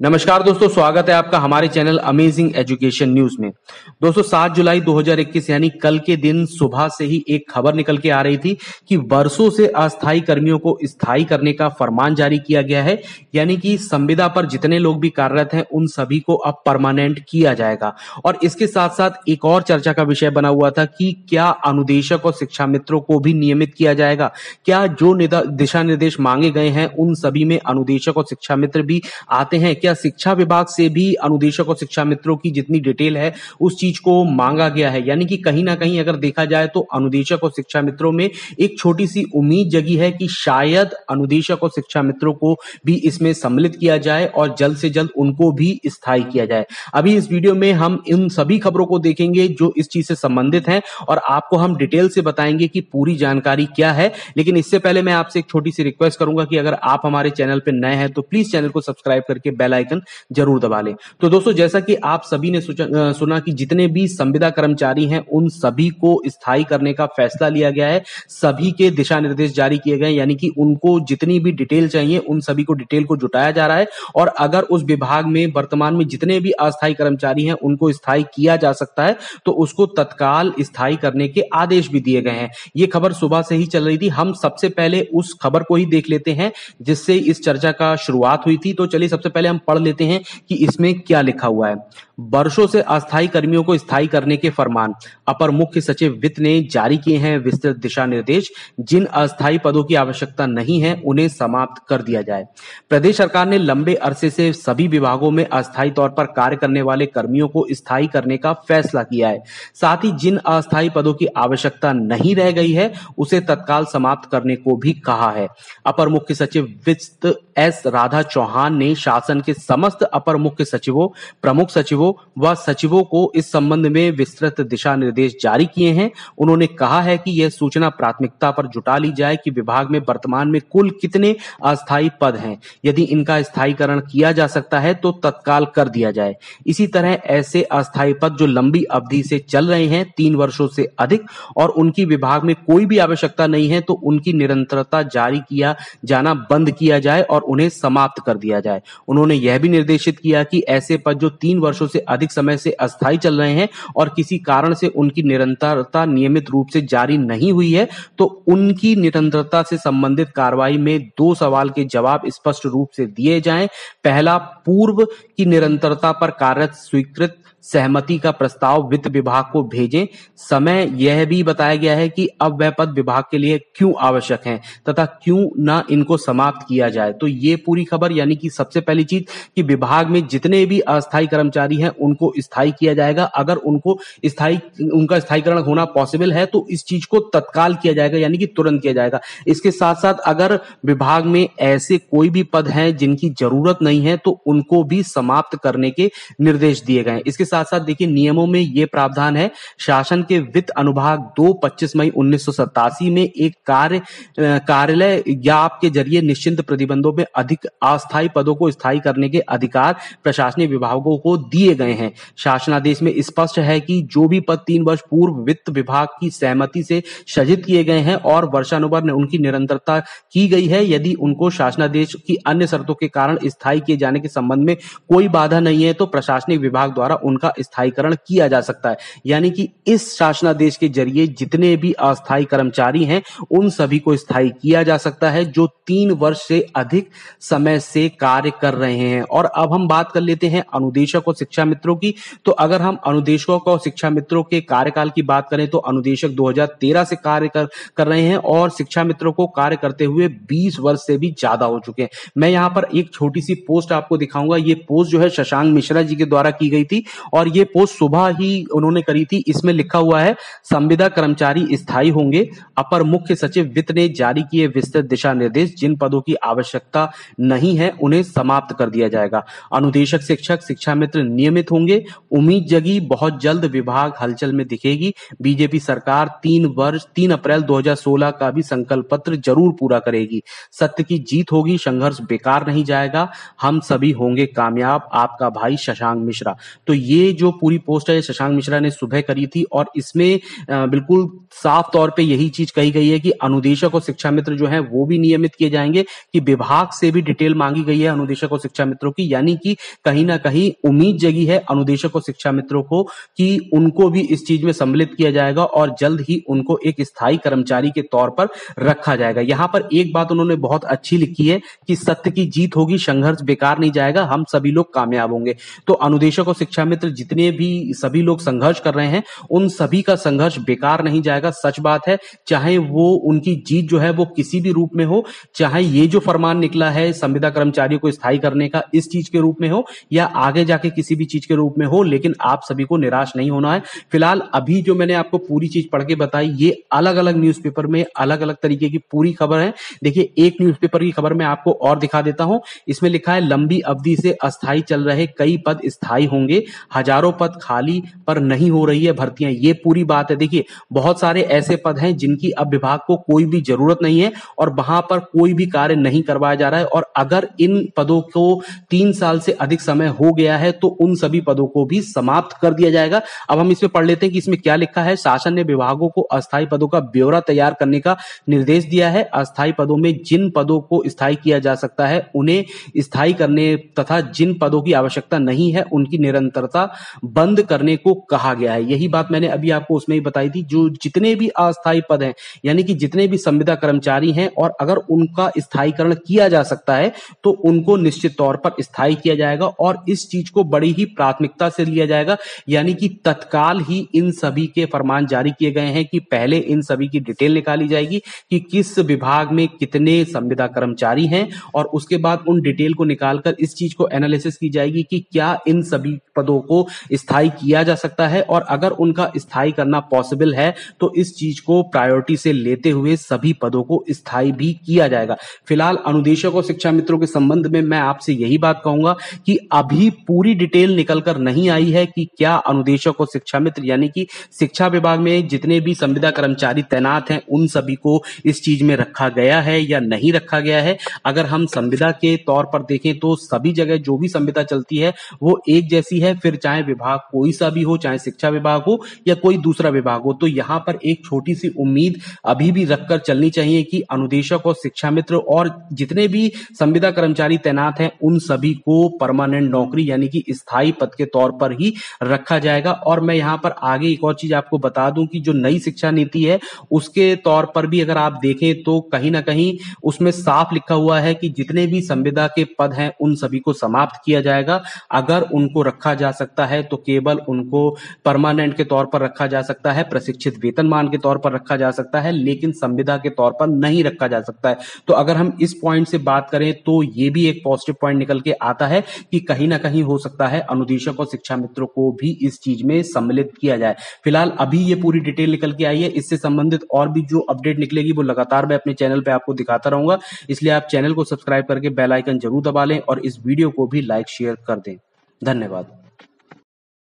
नमस्कार दोस्तों, स्वागत है आपका हमारे चैनल अमेजिंग एजुकेशन न्यूज में। दोस्तों 7 जुलाई 2021 यानी कल के दिन सुबह से ही एक खबर निकल के आ रही थी कि वर्षों से अस्थायी कर्मियों को स्थायी करने का फरमान जारी किया गया है। यानी कि संविदा पर जितने लोग भी कार्यरत हैं उन सभी को अब परमानेंट किया जाएगा। और इसके साथ साथ एक और चर्चा का विषय बना हुआ था कि क्या अनुदेशक और शिक्षा मित्रों को भी नियमित किया जाएगा। क्या जो दिशा निर्देश मांगे गए हैं उन सभी में अनुदेशक और शिक्षा मित्र भी आते हैं। क्या शिक्षा विभाग से भी अनुदेशक और शिक्षा मित्रों की जितनी डिटेल है उस चीज को मांगा गया है। यानी कि कहीं ना कहीं अगर देखा जाए तो अनुदेशक और शिक्षा मित्रों में एक छोटी सी उम्मीद जगी है कि शायद अनुदेशक और शिक्षा मित्रों को भी इसमें सम्मिलित किया जाए और जल्द से जल्द उनको भी स्थायी किया जाए। अभी इस वीडियो में हम इन सभी खबरों को देखेंगे जो इस चीज से संबंधित हैं और आपको हम डिटेल से बताएंगे कि पूरी जानकारी क्या है। लेकिन इससे पहले मैं आपसे एक छोटी सी रिक्वेस्ट करूंगा कि अगर आप हमारे चैनल पर नए हैं तो प्लीज चैनल को सब्सक्राइब करके बेल आइकन जरूर दबा लें। तो दोस्तों जैसा कि आप सभी ने सुना कि जितने भी संविदा कर्मचारी हैं उन सभी को स्थायी करने का फैसला लिया गया है। सभी के दिशा निर्देश जारी किए गए, यानी कि उनको जितनी भी डिटेल चाहिए उन सभी को डिटेल को जुटाया जा रहा है। और अगर उस विभाग में वर्तमान में जितने भी अस्थायी कर्मचारी हैं उनको स्थायी किया जा सकता है तो उसको तत्काल स्थायी करने के आदेश भी दिए गए हैं। ये खबर सुबह से ही चल रही थी। हम सबसे पहले उस खबर को ही देख लेते हैं जिससे इस चर्चा का शुरुआत हुई थी। तो चलिए सबसे पहले हम पढ़ लेते हैं कि इसमें क्या लिखा हुआ है। वर्षों से अस्थायी कर्मियों को स्थायी करने के फरमान। अपर मुख्य सचिव वित्त ने जारी किए हैं विस्तृत दिशा निर्देश। जिन अस्थायी पदों की आवश्यकता नहीं है उन्हें समाप्त कर दिया जाए। प्रदेश सरकार ने लंबे अरसे से सभी विभागों में अस्थायी तौर पर कार्य करने वाले कर्मियों को स्थायी करने का फैसला किया है। साथ ही जिन अस्थायी पदों की आवश्यकता नहीं रह गई है उसे तत्काल समाप्त करने को भी कहा है। अपर मुख्य सचिव वित्त एस राधा चौहान ने शासन के समस्त अपर मुख्य सचिवों, प्रमुख सचिवों व सचिवों को इस संबंध में विस्तृत दिशा निर्देश जारी किए हैं। उन्होंने कहा है कि यह सूचना प्राथमिकता पर जुटा ली जाए कि विभाग में वर्तमान में कुल कितने अस्थायी पद हैं। यदि इनका स्थायीकरण किया जा सकता है तो तत्काल कर दिया जाए। इसी तरह ऐसे अस्थायी पद जो लंबी अवधि से चल रहे हैं 3 वर्षों से अधिक और उनकी विभाग में कोई भी आवश्यकता नहीं है तो उनकी निरंतरता जारी किया जाना बंद किया जाए और उन्हें समाप्त कर दिया जाए। उन्होंने यह भी निर्देशित किया कि ऐसे पद जो 3 वर्षों से अधिक समय से अस्थायी चल रहे हैं और किसी कारण से उनकी निरंतरता नियमित रूप से जारी नहीं हुई है तो उनकी निरंतरता से संबंधित कार्रवाई में 2 सवाल के जवाब स्पष्ट रूप से दिए जाएं। पहला, पूर्व की निरंतरता पर कार्यरत स्वीकृत सहमति का प्रस्ताव वित्त विभाग को भेजें। समय यह भी बताया गया है कि अब वह पद विभाग के लिए क्यों आवश्यक हैं तथा क्यों ना इनको समाप्त किया जाए। तो ये पूरी खबर, यानी कि सबसे पहली चीज कि विभाग में जितने भी अस्थायी कर्मचारी हैं उनको स्थायी किया जाएगा। अगर उनका स्थायीकरण होना पॉसिबल है तो इस चीज को तत्काल किया जाएगा, यानी कि तुरंत किया जाएगा। इसके साथ साथ अगर विभाग में ऐसे कोई भी पद हैं जिनकी जरूरत नहीं है तो उनको भी समाप्त करने के निर्देश दिए गए हैं। इसके साथ साथ देखिए नियमों में यह प्रावधान है, शासन के वित्त अनुभाग 2 25 मई 1987 में एक कार्यालय या आपके जरिए निश्चित प्रतिबंधों में अधिक अस्थायी पदों को स्थायी करने के अधिकार प्रशासनिक विभागों को दिए गए हैं। शासनादेश में स्पष्ट है कि जो भी पद 3 वर्ष पूर्व वित्त विभाग की सहमति से सृजित किए गए हैं और वर्षानुवर्ष में उनकी निरंतरता की गई है, यदि उनको शासनादेश की अन्य शर्तों के कारण स्थायी किए जाने के संबंध में कोई बाधा नहीं है तो प्रशासनिक विभाग द्वारा उनका स्थायीकरण किया जा सकता है। यानी कि इस शासनादेश के जरिए जितने भी अस्थायी कर्मचारी हैं उन सभी को स्थायी किया जा सकता है जो 3 वर्ष से अधिक समय से कार्य कर रहे हैं। और अब हम बात कर लेते हैं अनुदेशक और शिक्षा मित्रों की। तो अगर हम अनुदेशकों और शिक्षा मित्रों के कार्यकाल की बात करें तो अनुदेशक 2013 से कार्य कर रहे हैं और शिक्षा मित्रों को कार्य करते हुए 20 वर्ष से भी ज्यादा हो चुके हैं। मैं यहाँ पर एक छोटी सी पोस्ट आपको दिखाऊंगा। ये पोस्ट जो है शशांक मिश्रा जी के द्वारा की गई थी और ये पोस्ट सुबह ही उन्होंने करी थी। इसमें लिखा हुआ है, संविदा कर्मचारी स्थायी होंगे। अपर मुख्य सचिव वित्त ने जारी किए विस्तृत दिशा निर्देश। जिन पदों की आवश्यकता नहीं है उन्हें समाप्त कर दिया जाएगा। अनुदेशक शिक्षक शिक्षा मित्र नियमित होंगे। उम्मीद जगी, बहुत जल्द विभाग हलचल में दिखेगी। बीजेपी सरकार 3 अप्रैल 2016 का भी संकल्प पत्र जरूर पूरा करेगी। सत्य की जीत होगी, संघर्ष बेकार नहीं जाएगा, हम सभी होंगे कामयाब। आपका भाई शशांक मिश्रा। तो ये जो पूरी पोस्ट है शशांक मिश्रा ने सुबह करी थी और इसमें बिल्कुल साफ तौर पे यही चीज कही गई है कि अनुदेशक और शिक्षा मित्र जो है वो भी नियमित किए जाएंगे, कि विभाग से भी डिटेल मांगी गई है अनुदेशक और शिक्षा मित्रों की, यानी कि कहीं ना कहीं उम्मीद जगी है अनुदेशक और शिक्षा मित्रों को कि उनको भी इस चीज में सम्मिलित किया जाएगा और जल्द ही उनको एक स्थायी कर्मचारी के तौर पर रखा जाएगा। यहां पर एक बात उन्होंने बहुत अच्छी लिखी है कि सत्य की जीत होगी, संघर्ष बेकार नहीं जाएगा, हम सभी लोग कामयाब होंगे। तो अनुदेशक और शिक्षा मित्र जितने भी सभी लोग संघर्ष कर रहे हैं उन सभी का संघर्ष बेकार नहीं जाएगा। सच बात है, चाहे वो उनकी जीत जो है वो किसी भी रूप में हो, चाहे ये जो फरमान निकला है संविदा कर्मचारियों को स्थायी करने का इस चीज के रूप में हो या आगे जाके किसी भी चीज के रूप में हो, लेकिन आप सभी को निराश नहीं होना है। फिलहाल अभी जो मैंने आपको पूरी चीज पढ़ के बताई ये अलग अलग न्यूज़पेपर में अलग अलग तरीके की पूरी खबर है। देखिए एक न्यूज़पेपर की खबर मैं आपको और दिखा देता हूं। इसमें लिखा है लंबी अवधि से अस्थायी चल रहे कई पद स्थायी होंगे, हजारों पद खाली पर नहीं हो रही है भर्तियां। ये पूरी बात है। देखिए बहुत सारे ऐसे पद हैं जिनकी अब विभाग को कोई भी जरूरत नहीं है और वहां पर कोई भी कार्य नहीं करवाया जा रहा है, और अगर इन पदों को 3 साल से अधिक समय हो गया है तो उन सभी पदों को भी समाप्त कर दिया जाएगा। अब हम इसमें पढ़ लेते हैं कि इसमें क्या लिखा है। शासन ने विभागों को अस्थायी पदों का ब्यौरा तैयार करने का निर्देश दिया है। अस्थायी पदों में जिन पदों को स्थायी किया जा सकता है उन्हें स्थायी करने तथा जिन पदों की आवश्यकता नहीं है उनकी निरंतरता बंद करने को कहा गया है। यही बात मैंने अभी आपको उसमें ही बताई थी। जो जितने भी अस्थायी पद हैं यानी कि जितने भी संविदा कर्मचारी हैं और अगर उनका स्थायीकरण किया जा सकता है तो उनको निश्चित तौर पर स्थायी किया जाएगा और इस चीज को बड़ी ही प्राथमिकता से लिया जाएगा, यानी कि तत्काल ही इन सभी के फरमान जारी किए गए हैं कि पहले इन सभी की डिटेल निकाली जाएगी कि किस विभाग में कितने संविदा कर्मचारी हैं और उसके बाद उन डिटेल को निकालकर इस चीज को एनालिसिस की जाएगी कि क्या इन सभी पदों को स्थायी किया जा सकता है, और अगर उनका स्थायी करना पॉसिबल है तो इस चीज को प्रायोरिटी से लेते हुए सभी पदों को स्थायी भी किया जाएगा। फिलहाल अनुदेशक और शिक्षा मित्रों के संबंध में मैं आपसे यही बात कहूंगा कि अभी पूरी डिटेल निकलकर नहीं आई है कि क्या अनुदेशक और शिक्षा मित्र यानी कि शिक्षा विभाग में जितने भी संविदा कर्मचारी तैनात हैं उन सभी को इस चीज में रखा गया है या नहीं रखा गया है। अगर हम संविदा के तौर पर देखें तो सभी जगह जो भी संविदा चलती है वो एक जैसी है, फिर चाहे विभाग कोई सा भी हो, चाहे शिक्षा विभाग हो या कोई दूसरा विभाग हो। तो यहां पर एक छोटी सी उम्मीद अभी भी रखकर चलनी चाहिए कि अनुदेशक और शिक्षा मित्र और जितने भी संविदा कर्मचारी तैनात हैं उन सभी को परमानेंट नौकरी यानी कि स्थायी पद के तौर पर ही रखा जाएगा। और मैं यहां पर आगे एक और चीज आपको बता दूं कि जो नई शिक्षा नीति है उसके तौर पर भी अगर आप देखें तो कहीं ना कहीं उसमें साफ लिखा हुआ है कि जितने भी संविदा के पद हैं उन सभी को समाप्त किया जाएगा। अगर उनको रखा जा सकता है तो केवल उनको परमानेंट के तौर पर रखा जा सकता है, प्रशिक्षित वेतनमान के तौर पर रखा जा सकता है, लेकिन संविदा के तौर पर नहीं रखा जा सकता है। तो अगर हम इस पॉइंट से बात करें तो ये भी एक पॉजिटिव पॉइंट निकल के आता है कि कहीं ना कहीं हो सकता है अनुदेशक और शिक्षा मित्रों को भी इस चीज में सम्मिलित किया जाए। फिलहाल अभी ये पूरी डिटेल निकल के आई है। इससे संबंधित और भी जो अपडेट निकलेगी वो लगातार मैं अपने चैनल पे आपको दिखाता रहूंगा, इसलिए आप चैनल को सब्सक्राइब करके बेल आइकन जरूर दबा लें और इस वीडियो को भी लाइक शेयर कर दें। धन्यवाद।